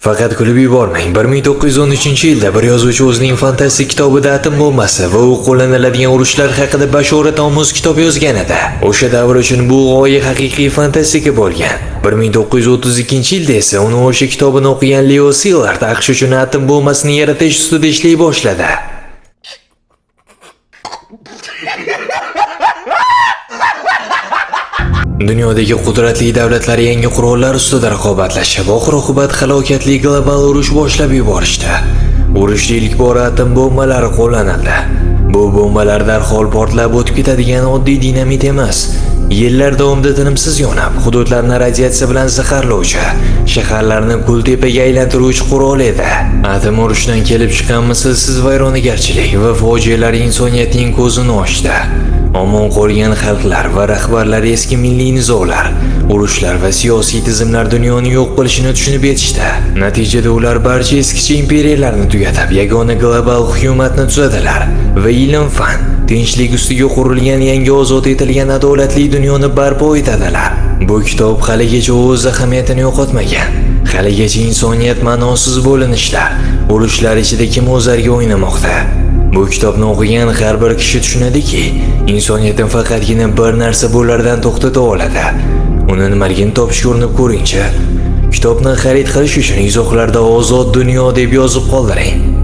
Faqat kulib yubormang. 1913-yilda bir yozuvchi o'zining fantastik kitobida atom bombasi va u qo'llaniladigan urushlar haqida bashoratomuz kitob yozgan edi. O'sha davr uchun bu g'oya haqiqiy fantastika bo'lgan. 1932-yilda esa uni o'sha kitobini o'qigan Leo Szilard AQSh uchun atom bombasini yaratish ustida ishlay boshladi. Dunyodagi qudratli davlatlar yangi qurollar ustida raqobatlashib, oxir-oqibat halokatli global urush boshlab yuborishdi. Urushda ilk bor atom bombalari qo'llanildi. Bu bombalar darhol portlab o'tib ketadigan oddiy dinamit emas. Yillar davomida tinimsiz yonib, hududlarni radiatsiya bilan zaharlovchi, shaharlarni kultepaga aylantiruvchi qurol edi. Atom urushidan kelib chiqqan mislsiz vayronagarchilik va fojialar insoniyatning ko'zini ochdi. Omon qolgan xalqlar va rahbarlar eski milliy nizolar, urushlar va siyosiy tizimlar dunyoni yo'q qilishini tushunib yetishdi. Natijada ular barcha eskicha imperiyalarni tugatib, yagona global hukumatni tuzadilar va ilm-fan, tinchlik ustiga qurilgan yangi ozod etilgan adolatli dunyoni barpo etadilar. Bu kitob haligacha o'z ahamiyatini yo'qotmagan. Haligacha insoniyat ma'nosiz bo'linishlar, urushlar ichida kim o'zarga o'ynamoqda. Bu kitobni o'qigan har bir kishi tushunadiki, insoniyatni faqatgina bir narsa bulardan to'xtata oladi. Uni nimaligini topishga urinib ko'ringchi. Kitobni xarid qilish uchun izohlarda ozod dunyo deb yozib qoldiring.